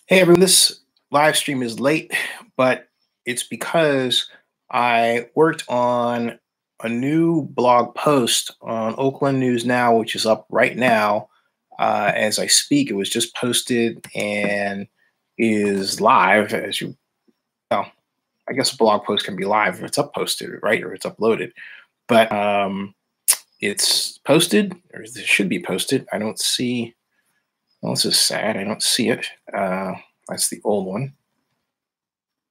Hey everyone, this live stream is late, but it's because I worked on a new blog post on Oakland News Now, which is up right now as I speak. It was just posted and is live, as you well. I guess a blog post can be live if it's up posted, right, or it's uploaded. But it's posted, or it should be posted. I don't see. Well, this is sad. I don't see it. That's the old one.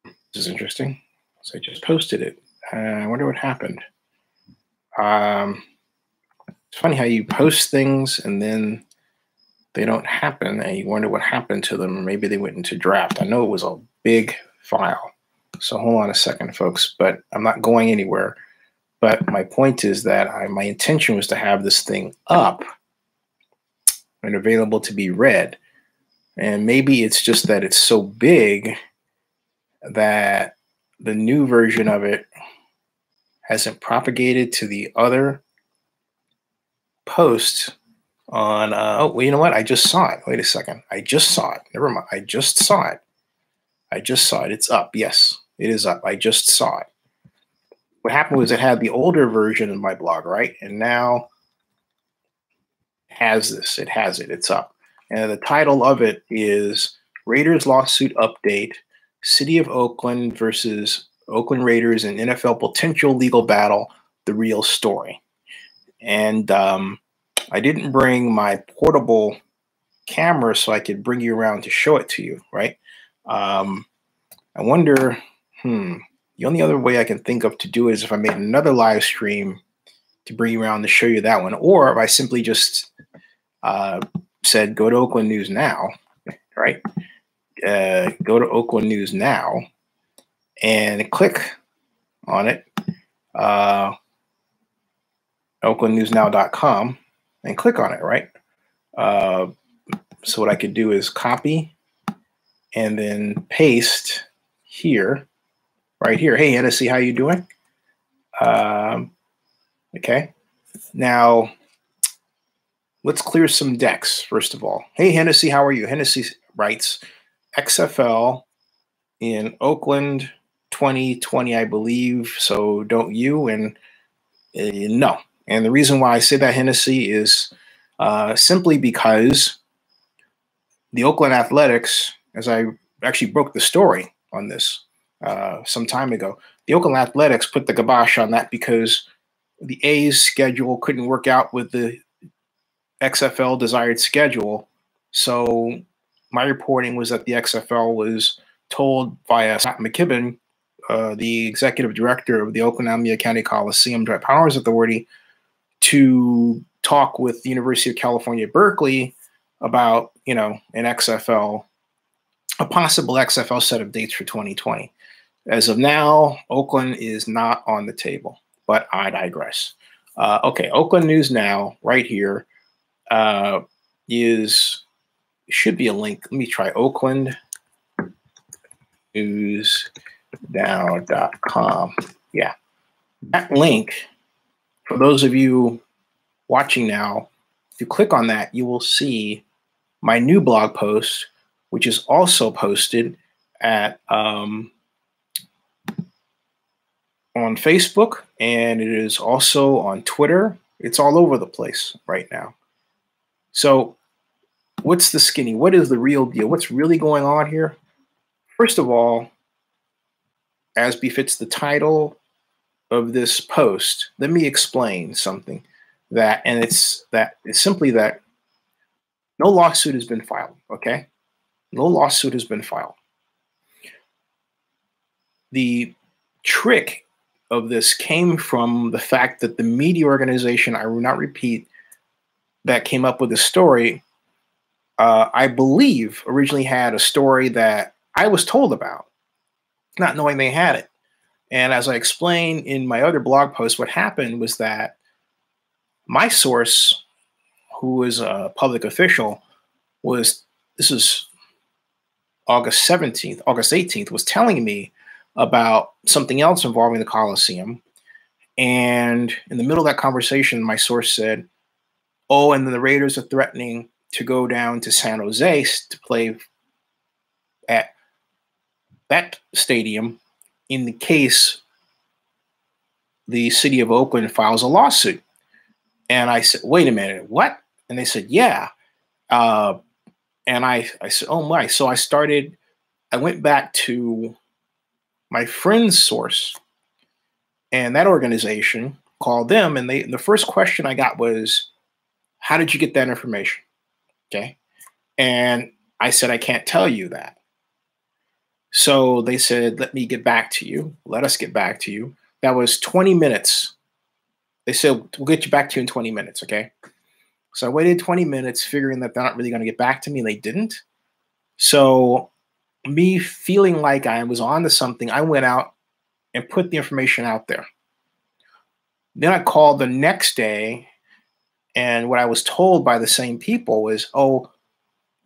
This is interesting. So I just posted it. I wonder what happened. It's funny how you post things and then they don't happen, and you wonder what happened to them. Or maybe they went into draft. I know it was a big file. So hold on a second, folks. But I'm not going anywhere. But my point is that my intention was to have this thing up and available to be read. And maybe it's just that it's so big that the new version of it hasn't propagated to the other posts on, oh, well, you know what? I just saw it. Wait a second. I just saw it. Never mind. I just saw it. I just saw it. It's up. Yes, it is up. I just saw it. What happened was it had the older version of my blog, right? And now has this. It has it. It's up. And the title of it is Raiders Lawsuit Update, City of Oakland versus Oakland Raiders and NFL Potential Legal Battle, The Real Story. And I didn't bring my portable camera so I could bring you around to show it to you, right? I wonder, the only other way I can think of to do it is if I made another live stream to bring you around to show you that one, or if I simply just said, go to Oakland News Now, right? Go to Oakland News Now and click on it, oaklandnewsnow.com, and click on it, right? So what I could do is copy and then paste here, right here. Hey, Hennessy, how you doing? Okay. Now, let's clear some decks, first of all. Hey, Hennessy, how are you? Hennessy writes, XFL in Oakland 2020, I believe, so don't you? And no. And the reason why I say that, Hennessy, is simply because the Oakland Athletics, as I actually broke the story on this some time ago, the Oakland Athletics put the kibosh on that because the A's schedule couldn't work out with the XFL desired schedule. So my reporting was that the XFL was told by Scott McKibben, the executive director of the Oakland Alameda County Coliseum Joint Powers Authority, to talk with the University of California, Berkeley about, an XFL, a possible XFL set of dates for 2020. As of now, Oakland is not on the table, but I digress. Okay, Oakland News Now, right here, should be a link. Let me try oaklandnewsnow.com. Yeah, that link, for those of you watching now, if you click on that, you will see my new blog post, which is also posted at on Facebook, and it is also on Twitter. It's all over the place right now. So what's the skinny? What is the real deal? What's really going on here? First of all, as befits the title of this post, let me explain something it's simply that no lawsuit has been filed, okay? No lawsuit has been filed. The trick of this came from the fact that the media organization, I will not repeat, that came up with the story, I believe originally had a story that I was told about, not knowing they had it. And as I explained in my other blog post, what happened was that my source, who was a public official, this is August 18th, was telling me about something else involving the Coliseum. And in the middle of that conversation, my source said, oh, and then the Raiders are threatening to go down to San Jose to play at that stadium in the case the City of Oakland files a lawsuit. And I said, wait a minute, what? And they said, yeah. And I said, oh my. So I went back to my friend's source, and that organization called them. And the first question I got was, how did you get that information? Okay. And I said, I can't tell you that. So they said, let me get back to you. Let us get back to you. That was 20 minutes. They said, we'll get you back to you in 20 minutes. Okay. So I waited 20 minutes figuring that they're not really going to get back to me. And they didn't. So me feeling like I was on to something, I went out and put the information out there. Then I called the next day, and what I was told by the same people was, oh,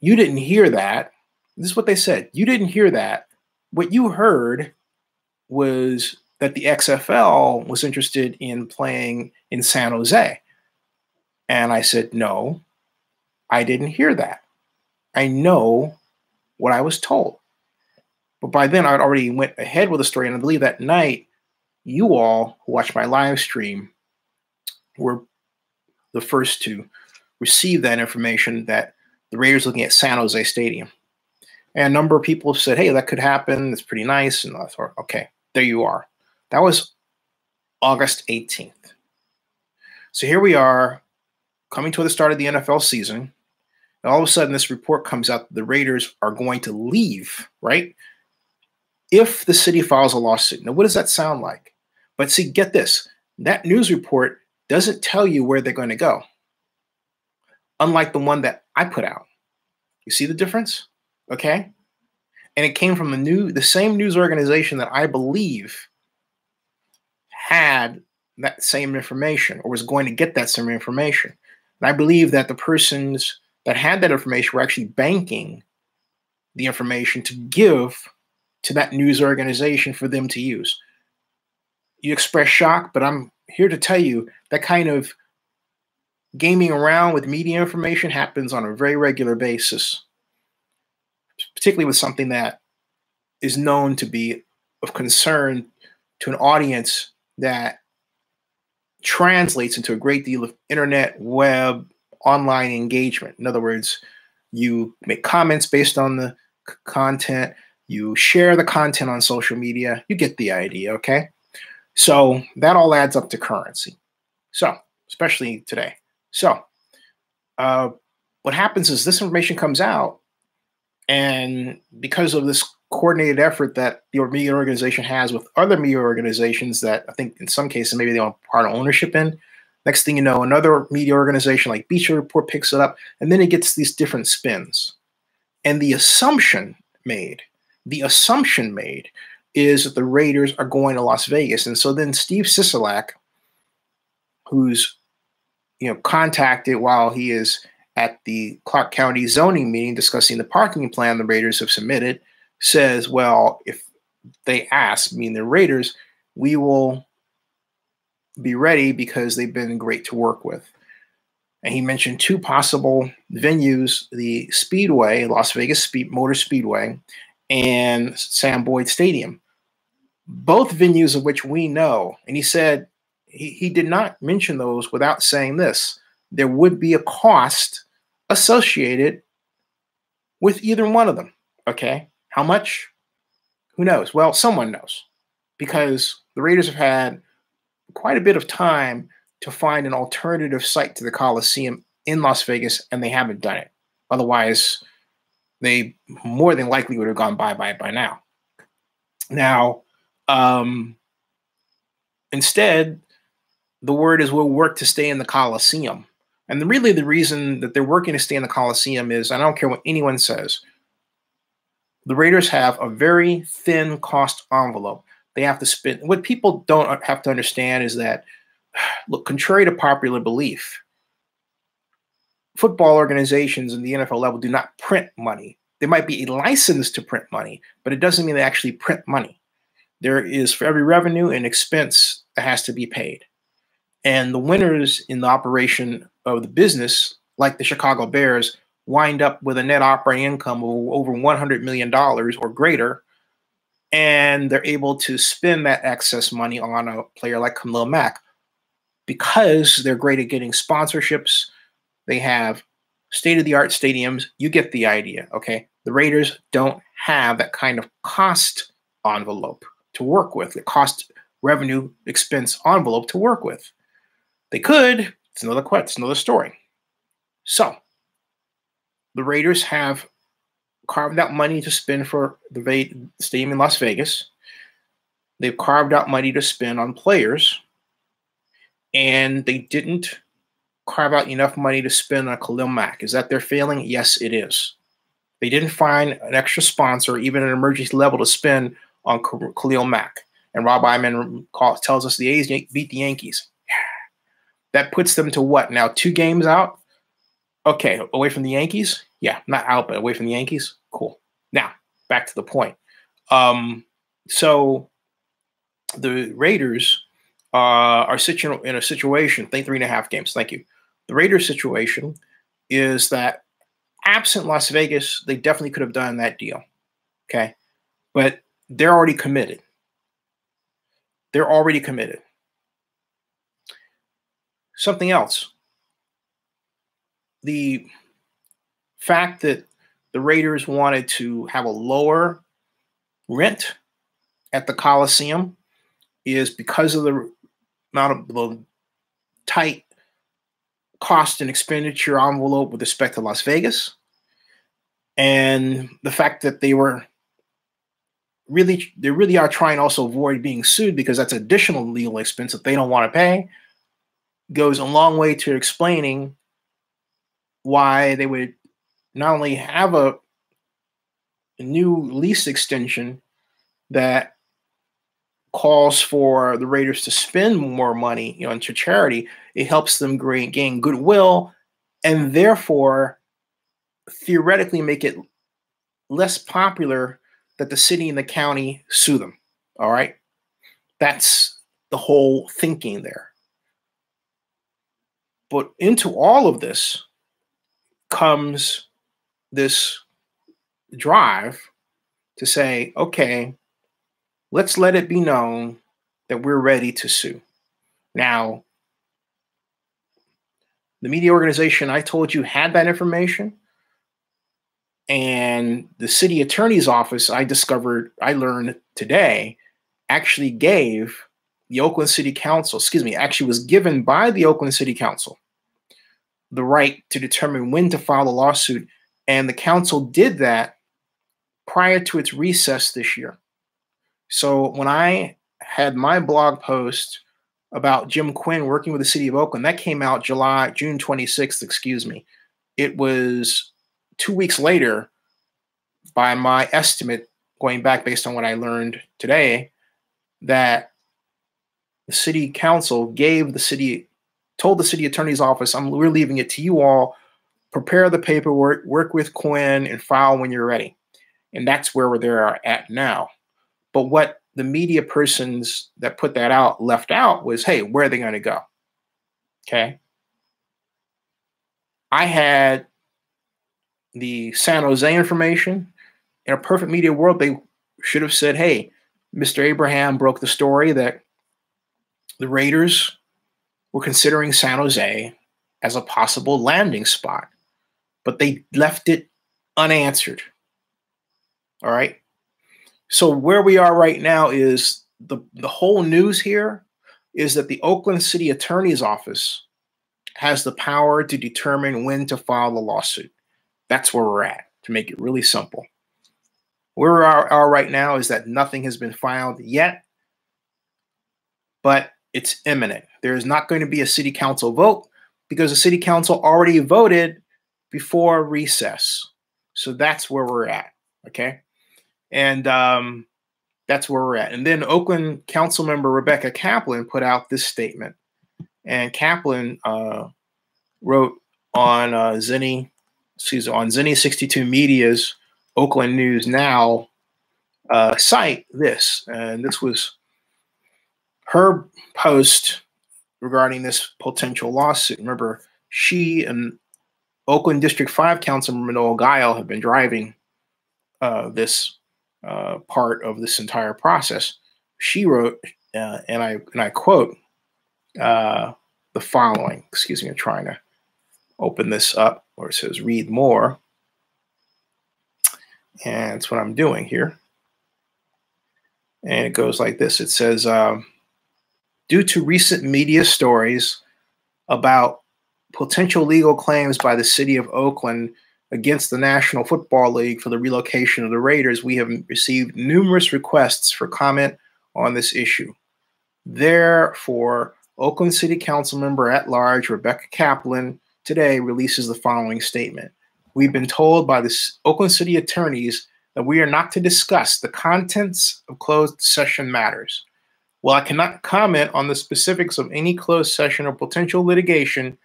you didn't hear that. This is what they said. You didn't hear that. What you heard was that the XFL was interested in playing in San Jose. And I said, no, I didn't hear that. I know what I was told. But by then, I'd already went ahead with the story. And I believe that night, you all who watched my live stream were the first to receive that information that the Raiders looking at San Jose Stadium. And a number of people said, hey, that could happen. It's pretty nice. And I thought, okay, there you are. That was August 18th. So here we are coming to the start of the NFL season. And all of a sudden, this report comes out that the Raiders are going to leave, right? If the city files a lawsuit. Now, what does that sound like? But see, get this. That news report doesn't tell you where they're going to go. Unlike the one that I put out. You see the difference? Okay? And it came from the same news organization that I believe had that same information or was going to get that same information. And I believe that the persons that had that information were actually banking the information to give to that news organization for them to use. You express shock, but I'm here to tell you that kind of gaming around with media information happens on a very regular basis, particularly with something that is known to be of concern to an audience that translates into a great deal of internet, web, online engagement. In other words, you make comments based on the content, you share the content on social media, you get the idea, okay? So that all adds up to currency. So, especially today. So, what happens is this information comes out, and because of this coordinated effort that the media organization has with other media organizations that I think in some cases maybe they want part of ownership in, next thing you know, another media organization like Bleacher Report picks it up, and then it gets these different spins. And the assumption made is that the Raiders are going to Las Vegas. And so then Steve Sisolak, who's contacted while he is at the Clark County zoning meeting discussing the parking plan the Raiders have submitted, says, well, if they ask, meaning the Raiders, we will be ready because they've been great to work with. And he mentioned two possible venues, the Speedway, Las Vegas Motor Speedway, and Sam Boyd Stadium, both venues of which we know. And he said he did not mention those without saying this. There would be a cost associated with either one of them. Okay. How much? Who knows? Well, someone knows, because the Raiders have had quite a bit of time to find an alternative site to the Coliseum in Las Vegas, and they haven't done it. Otherwise, they more than likely would have gone bye-bye by now. Now, instead, the word is we'll work to stay in the Coliseum. And really the reason that they're working to stay in the Coliseum is, I don't care what anyone says, the Raiders have a very thin cost envelope. They have to spend. What people don't have to understand is that, look, contrary to popular belief, football organizations in the NFL level do not print money. There might be a license to print money, but it doesn't mean they actually print money. There is, for every revenue, an expense that has to be paid. And the winners in the operation of the business, like the Chicago Bears, wind up with a net operating income of over $100 million or greater, and they're able to spend that excess money on a player like Khalil Mack because they're great at getting sponsorships. They have state-of-the-art stadiums. You get the idea, okay? The Raiders don't have that kind of cost envelope to work with, the cost revenue expense envelope to work with. They could. It's another story. So the Raiders have carved out money to spend for the stadium in Las Vegas. They've carved out money to spend on players, and they didn't carve out enough money to spend on Khalil Mack. Is that their failing? Yes, it is. They didn't find an extra sponsor, even an emergency level, to spend on Khalil Mack. And Rob Iman tells us the A's beat the Yankees. That puts them to what now? 2 games out? Okay, away from the Yankees? Yeah, not out, but away from the Yankees? Cool. Now, back to the point. So the Raiders are in a situation, think 3.5 games, thank you. The Raiders situation is that absent Las Vegas, they definitely could have done that deal, okay? But they're already committed. They're already committed. Something else. The fact that the Raiders wanted to have a lower rent at the Coliseum is because of the amount of the tight cost and expenditure envelope with respect to Las Vegas, and the fact that they really are trying to also avoid being sued because that's additional legal expense that they don't want to pay, goes a long way to explaining why they would not only have a new lease extension that calls for the Raiders to spend more money, into charity. It helps them gain goodwill and therefore theoretically make it less popular that the city and the county sue them. All right. That's the whole thinking there. But into all of this comes this drive to say, okay, let's let it be known that we're ready to sue. Now, the media organization I told you had that information, and the city attorney's office I learned today, actually gave the Oakland City Council, actually was given by the Oakland City Council the right to determine when to file a lawsuit. And the council did that prior to its recess this year. So when I had my blog post about Jim Quinn working with the City of Oakland, that came out June 26th, It was 2 weeks later, by my estimate, going back based on what I learned today, that the city council told the city attorney's office, we're leaving it to you all, prepare the paperwork, work with Quinn, and file when you're ready. And that's where they're at now. But what the media persons that put that out left out was, hey, where are they going to go? Okay. I had the San Jose information. In a perfect media world, they should have said, hey, Mr. Abraham broke the story that the Raiders were considering San Jose as a possible landing spot, but they left it unanswered. All right. So where we are right now is the whole news here is that the Oakland City Attorney's Office has the power to determine when to file the lawsuit. That's where we're at, to make it really simple. Where we are right now is that nothing has been filed yet, but it's imminent. There is not going to be a city council vote because the city council already voted before recess. So that's where we're at, okay? And that's where we're at. And then Oakland council member Rebecca Kaplan put out this statement. And Kaplan wrote on Zennie62 Media's Oakland News Now site this. And this was her post regarding this potential lawsuit. Remember, she and Oakland District 5 Councilman Noel Guile have been driving this part of this entire process. She wrote, and I quote the following. Excuse me, I'm trying to open this up where it says read more. And that's what I'm doing here. And it goes like this. It says, due to recent media stories about potential legal claims by the City of Oakland against the National Football League for the relocation of the Raiders, we have received numerous requests for comment on this issue. Therefore, Oakland City Council member at large Rebecca Kaplan today releases the following statement. We've been told by the Oakland City attorneys that we are not to discuss the contents of closed session matters. While I cannot comment on the specifics of any closed session or potential litigation,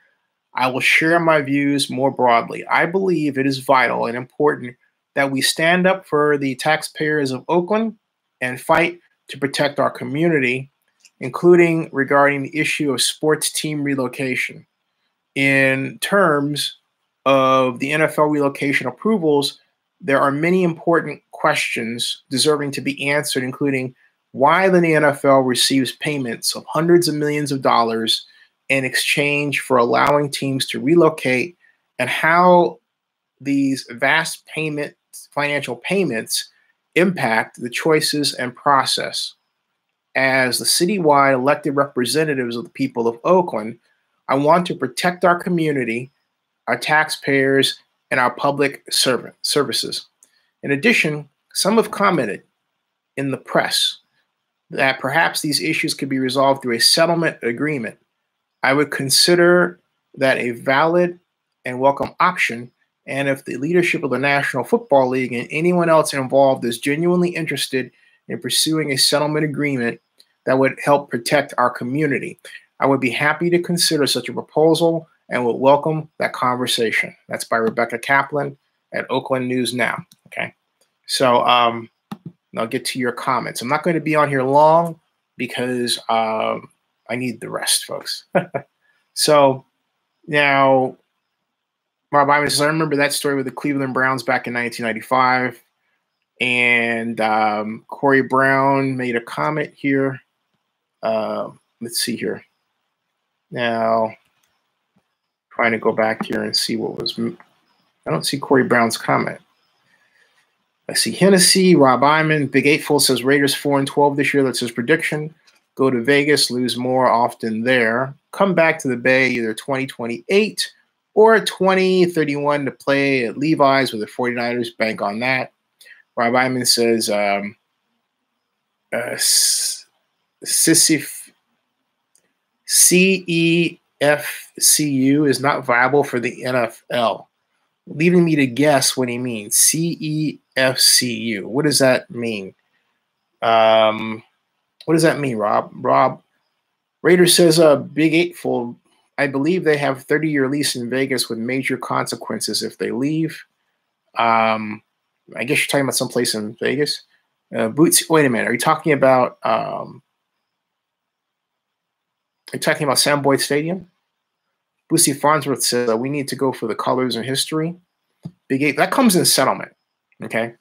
I will share my views more broadly. I believe it is vital and important that we stand up for the taxpayers of Oakland and fight to protect our community, including regarding the issue of sports team relocation. In terms of the NFL relocation approvals, there are many important questions deserving to be answered, including why the NFL receives payments of hundreds of millions of dollars in exchange for allowing teams to relocate, and how these vast financial payments impact the choices and process. As the citywide elected representatives of the people of Oakland, I want to protect our community, our taxpayers, and our public services. In addition, some have commented in the press that perhaps these issues could be resolved through a settlement agreement. I would consider that a valid and welcome option, and if the leadership of the National Football League and anyone else involved is genuinely interested in pursuing a settlement agreement that would help protect our community, I would be happy to consider such a proposal and would welcome that conversation. That's by Rebecca Kaplan at Oakland News Now. Okay, so I'll get to your comments. I'm not going to be on here long because I need the rest, folks. So now, Rob Ivan says, I remember that story with the Cleveland Browns back in 1995. And Corey Brown made a comment here. Let's see here. Now, trying to go back here and see what was. I don't see Corey Brown's comment. I see Hennessy, Rob Iman, Big Eightful says Raiders 4-12 this year. That's his prediction. Go to Vegas, lose more often there. Come back to the Bay either 2028 or 2031 to play at Levi's with the 49ers. Bank on that. Rob Iman says CEFCU is not viable for the NFL, leaving me to guess what he means. CEFCU. What does that mean? What does that mean, Rob? Rob Raiders says Big Eightful. I believe they have 30-year lease in Vegas with major consequences if they leave. I guess you're talking about someplace in Vegas. Boots. Wait a minute. Are you talking about? Are you talking about Sam Boyd Stadium? Boosie Farnsworth says we need to go for the colors and history. Big Eight, that comes in settlement. Okay.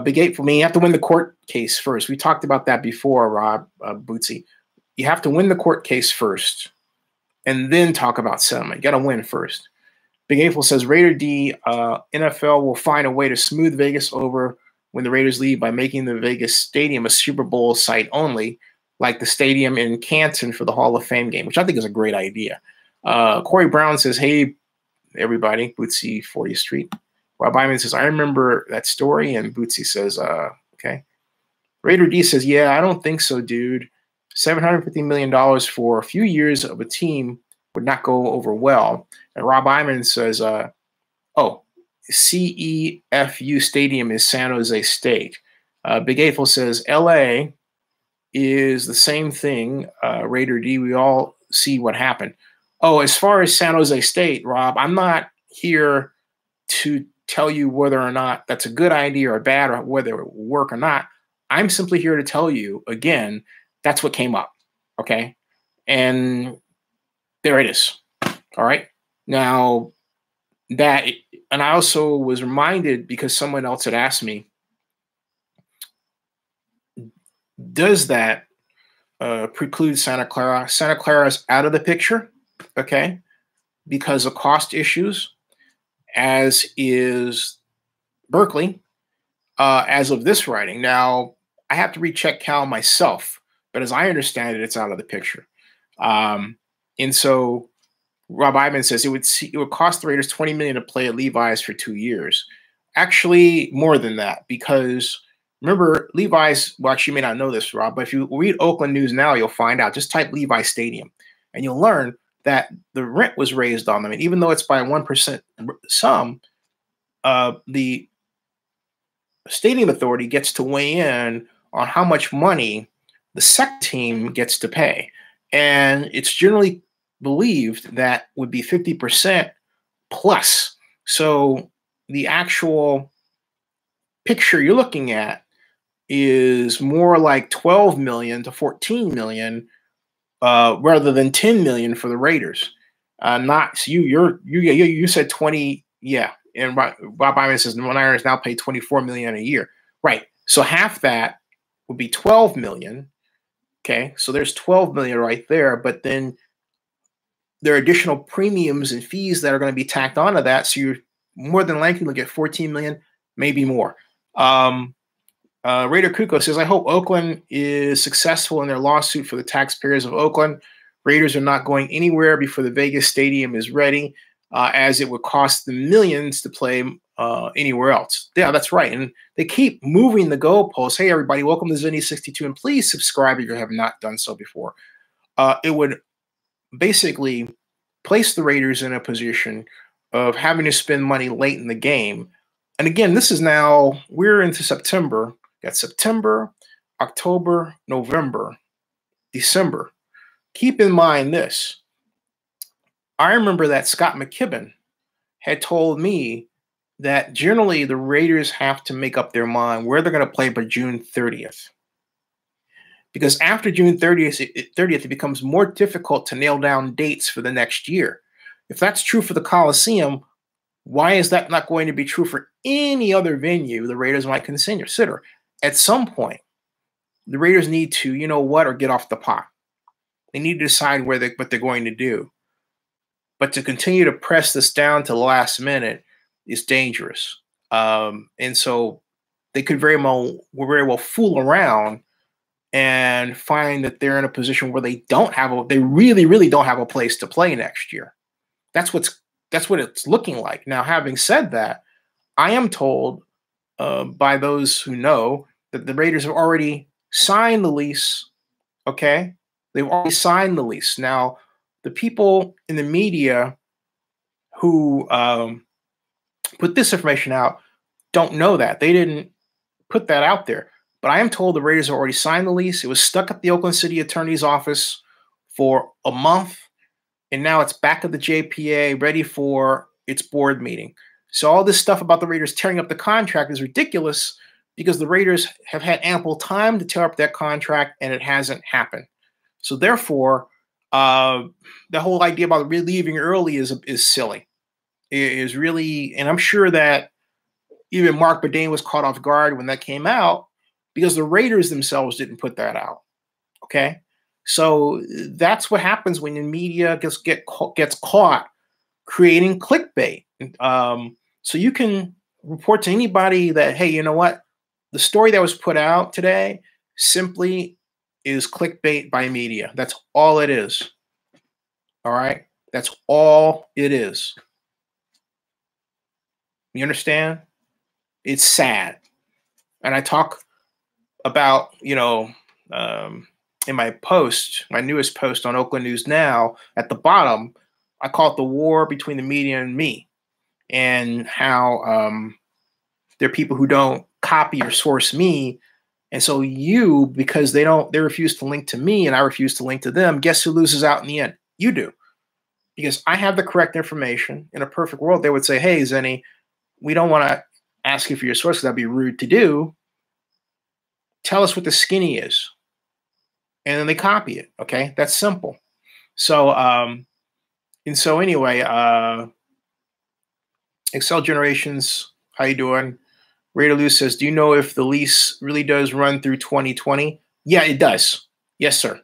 Big Eight, for me, you have to win the court case first. We talked about that before, Rob Bootsy. You have to win the court case first and then talk about settlement. You got to win first. Big April says Raider D, NFL will find a way to smooth Vegas over when the Raiders leave by making the Vegas Stadium a Super Bowl site only, like the stadium in Canton for the Hall of Fame game, which I think is a great idea. Corey Brown says, hey, everybody, Bootsy 40th Street. Rob Iman says, I remember that story. And Bootsy says, okay. Raider D says, yeah, I don't think so, dude. $750 million for a few years of a team would not go over well. And Rob Iman says, CEFU Stadium is San Jose State. Big April says, LA is the same thing, Raider D. We all see what happened. Oh, as far as San Jose State, Rob, I'm not here to tell you whether or not that's a good idea or bad or whether it will work or not. I'm simply here to tell you, again, that's what came up, okay? And there it is, all right? Now, that, and I also was reminded because someone else had asked me, does that preclude Santa Clara? Santa Clara is out of the picture, okay, because of cost issues, as is Berkeley, as of this writing. Now, I have to recheck Cal myself, but as I understand it, it's out of the picture. And so Rob Ivan says it would cost the Raiders $20 million to play at Levi's for 2 years. Actually, more than that, because remember, Levi's, well, actually, you may not know this, Rob, but if you read Oakland News Now, you'll find out. Just type Levi Stadium, and you'll learn that the rent was raised on them. And even though it's by 1% sum, the stadium authority gets to weigh in on how much money the second team gets to pay. And it's generally believed that would be 50% plus. So the actual picture you're looking at is more like 12 million to 14 million rather than 10 million for the Raiders. Not so you said 20, yeah. And Bob Iman says the Niners now pay 24 million a year. Right. So half that would be 12 million. Okay. So there's 12 million right there, but then there are additional premiums and fees that are going to be tacked onto that. So you're more than likely to get 14 million, maybe more. Raider Kuko says, I hope Oakland is successful in their lawsuit for the taxpayers of Oakland. Raiders are not going anywhere before the Vegas Stadium is ready, as it would cost them millions to play anywhere else. Yeah, that's right. And they keep moving the goalposts. Hey, everybody, welcome to Zennie62, and please subscribe if you have not done so before. It would basically place the Raiders in a position of having to spend money late in the game. And again, this is now, we're into September. Got September, October, November, December. Keep in mind this. I remember that Scott McKibben had told me that generally the Raiders have to make up their mind where they're going to play by June 30th. Because after June 30th, it becomes more difficult to nail down dates for the next year. If that's true for the Coliseum, why is that not going to be true for any other venue the Raiders might consider? At some point, the Raiders need to, you know what, or get off the pot. They need to decide what they're going to do. But to continue to press this down to the last minute is dangerous. And so they could very well fool around and find that they're in a position where they really, really don't have a place to play next year. That's what it's looking like. Now, having said that, I am told by those who know that the Raiders have already signed the lease. Okay, they've already signed the lease. Now, the people in the media who put this information out don't know that. They didn't put that out there. But I am told the Raiders have already signed the lease. It was stuck at the Oakland City Attorney's office for a month, and now it's back at the JPA, ready for its board meeting. So all this stuff about the Raiders tearing up the contract is ridiculous because the Raiders have had ample time to tear up that contract, and it hasn't happened. So therefore, the whole idea about leaving early is silly. It is really, and I'm sure that even Mark Bourdain was caught off guard when that came out because the Raiders themselves didn't put that out. Okay, so that's what happens when the media gets caught creating clickbait. So you can report to anybody that, hey, you know what? The story that was put out today simply is clickbait by media. That's all it is. All right? That's all it is. You understand? It's sad. And I talk about, in my post, my newest post on Oakland News Now, at the bottom, I call it the war between the media and me, and how there are people who don't copy or source me. And so because they refuse to link to me and I refuse to link to them, guess who loses out in the end? You do. Because I have the correct information. In a perfect world, they would say, hey, Zennie, we don't want to ask you for your source because that'd be rude to do. Tell us what the skinny is. And then they copy it. Okay, that's simple. So, anyway, Excel Generations, how you doing? Raider Lou says, do you know if the lease really does run through 2020? Yeah, it does. Yes, sir.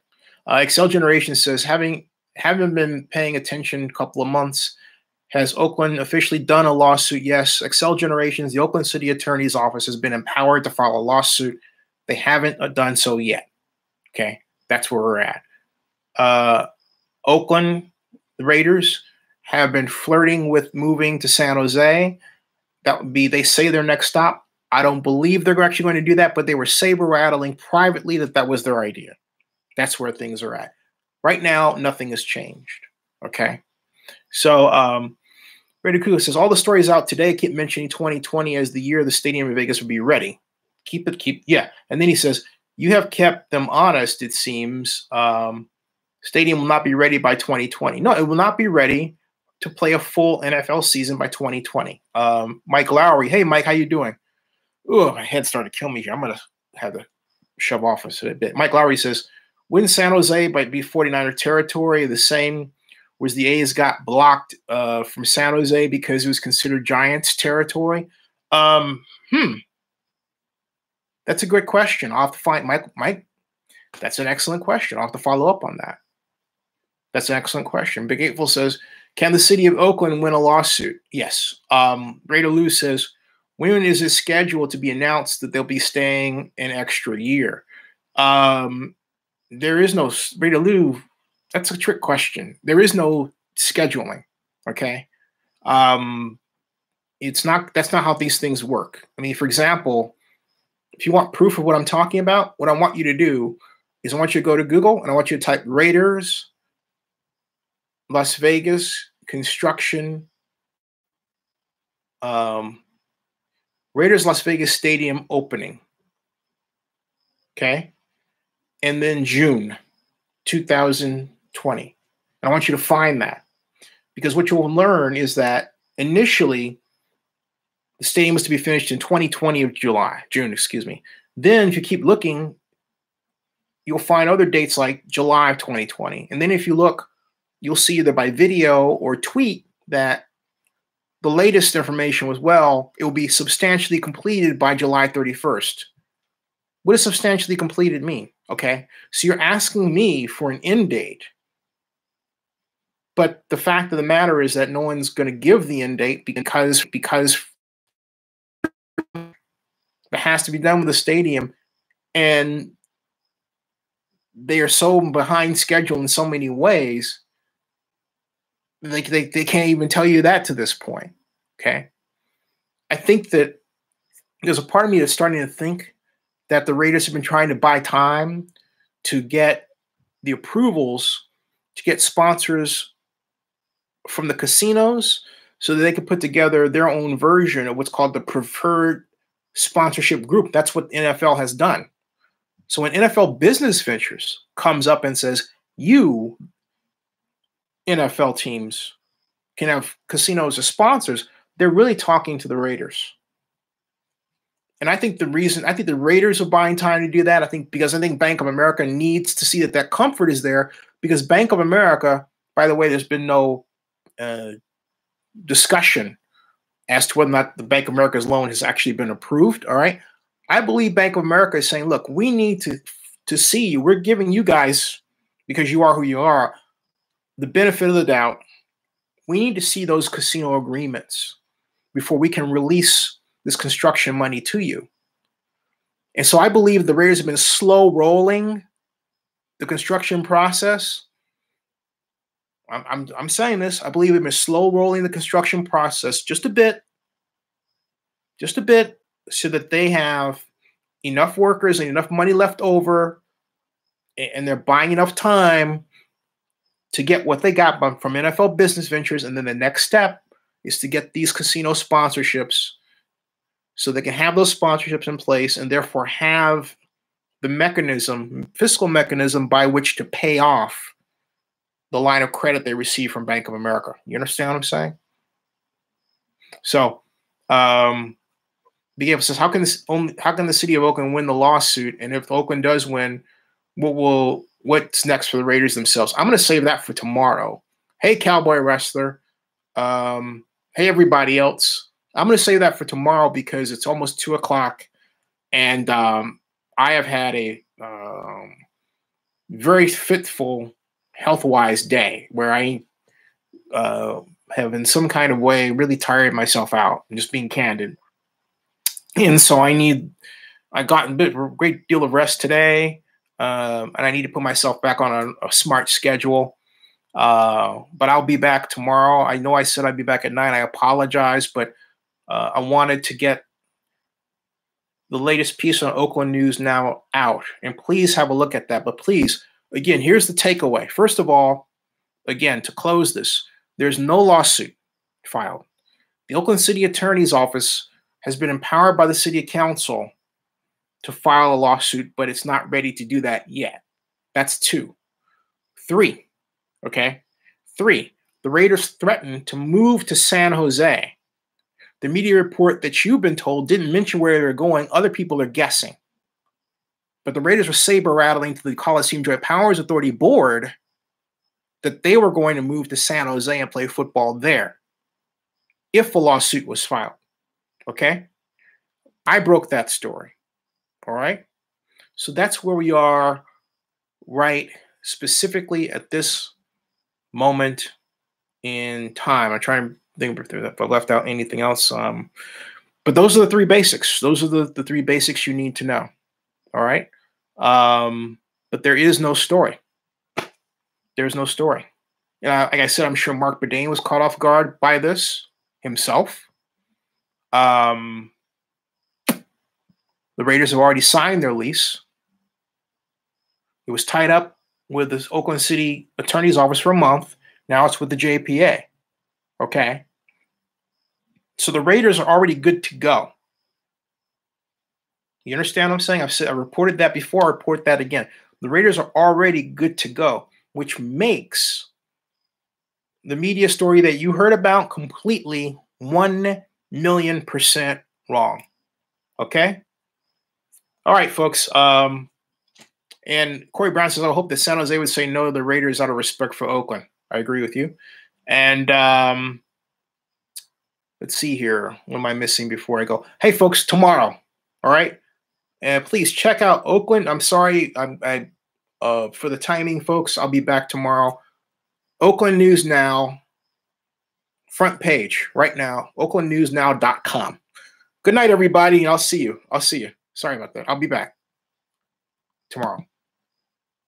Excel Generation says, having been paying attention a couple of months, has Oakland officially done a lawsuit? Yes. Excel Generations, the Oakland City Attorney's Office has been empowered to file a lawsuit. They haven't done so yet. Okay, that's where we're at. Oakland Raiders have been flirting with moving to San Jose. That would be, they say, their next stop. I don't believe they're actually going to do that, but they were saber rattling privately that was their idea. That's where things are at. Right now, nothing has changed. Okay. So, Raider Kuga says, all the stories out today keep mentioning 2020 as the year the stadium in Vegas will be ready. Yeah. And then he says, you have kept them honest, it seems. Stadium will not be ready by 2020. No, it will not be ready to play a full NFL season by 2020. Mike Lowry. Hey, Mike, how you doing? Oh, my head started to kill me here. I'm going to have to shove off for a bit. Mike Lowry says, wouldn't San Jose might be 49er territory the same was the A's got blocked from San Jose because it was considered Giants territory? That's a great question. I'll have to find Mike. That's an excellent question. I'll have to follow up on that. That's an excellent question. Big Eightful says, can the city of Oakland win a lawsuit? Yes. Raider Lou says, when is it scheduled to be announced that they'll be staying an extra year? There is no, Raider Lou, that's a trick question. There is no scheduling, okay? That's not how these things work. I mean, for example, if you want proof of what I'm talking about, what I want you to do is I want you to go to Google and I want you to type Raiders Las Vegas construction, Raiders Las Vegas Stadium opening. Okay. And then June 2020. And I want you to find that, because what you'll learn is that initially the stadium was to be finished in 2020 of June, excuse me. Then if you keep looking, you'll find other dates like July of 2020. And then if you look, you'll see either by video or tweet that the latest information was, well, it will be substantially completed by July 31st. What does substantially completed mean? Okay, so you're asking me for an end date. But the fact of the matter is that no one's going to give the end date because it has to be done with the stadium. And they are so behind schedule in so many ways. They can't even tell you that to this point, okay? I think that there's a part of me that's starting to think that the Raiders have been trying to buy time to get the approvals, to get sponsors from the casinos so that they could put together their own version of what's called the preferred sponsorship group. That's what the NFL has done. So when NFL Business Ventures comes up and says, you NFL teams can have casinos as sponsors, they're really talking to the Raiders. And I think the Raiders are buying time to do that. I think Bank of America needs to see that comfort is there, because Bank of America, by the way, there's been no discussion as to whether or not the Bank of America's loan has actually been approved. All right. I believe Bank of America is saying, look, we need to see you. We're giving you guys, because you are who you are, the benefit of the doubt. We need to see those casino agreements before we can release this construction money to you. And so I believe the Raiders have been slow rolling the construction process. I'm saying this. I believe they've been slow rolling the construction process just a bit, so that they have enough workers and enough money left over, and they're buying enough time to get what they got from NFL Business Ventures. And then the next step is to get these casino sponsorships so they can have those sponsorships in place and therefore have the fiscal mechanism by which to pay off the line of credit they receive from Bank of America. You understand what I'm saying? So, Big Ava says, how can the city of Oakland win the lawsuit? And if Oakland does win, what's next for the Raiders themselves? I'm going to save that for tomorrow. Hey, Cowboy Wrestler. hey, everybody else. I'm going to save that for tomorrow because it's almost 2 o'clock. And I have had a very fitful, health-wise day where I have in some kind of way really tired myself out. I'm just being candid. And so I got a great deal of rest today. And I need to put myself back on a smart schedule. But I'll be back tomorrow. I know I said I'd be back at 9. I apologize, but I wanted to get the latest piece on Oakland news now out. And please have a look at that. But please, again, here's the takeaway. First of all, again, to close this, there's no lawsuit filed. The Oakland City Attorney's Office has been empowered by the City Council to file a lawsuit, but it's not ready to do that yet. That's 2. 3, okay? 3, the Raiders threatened to move to San Jose. The media report that you've been told didn't mention where they're going. Other people are guessing. But the Raiders were saber-rattling to the Coliseum Joint Powers Authority board that they were going to move to San Jose and play football there if a lawsuit was filed. Okay? I broke that story. All right? So that's where we are right specifically at this moment in time. I'm trying to think if I left out anything else. But those are the 3 basics. Those are the 3 basics you need to know. All right? But there is no story. There's no story. Like I said, I'm sure Mark Bourdain was caught off guard by this himself. The Raiders have already signed their lease. It was tied up with the Oakland City Attorney's Office for a month. Now it's with the JPA. Okay? So the Raiders are already good to go. You understand what I'm saying? I reported that before. I report that again. The Raiders are already good to go, which makes the media story that you heard about completely 1,000,000% wrong. Okay? All right, folks. And Corey Brown says, I hope that San Jose would say no to the Raiders out of respect for Oakland. I agree with you. And let's see here. What am I missing before I go? Hey, folks, tomorrow. All right? And please check out Oakland. I'm sorry for the timing, folks. I'll be back tomorrow. Oakland News Now, front page right now, oaklandnewsnow.com. Good night, everybody, and I'll see you. Sorry about that. I'll be back tomorrow.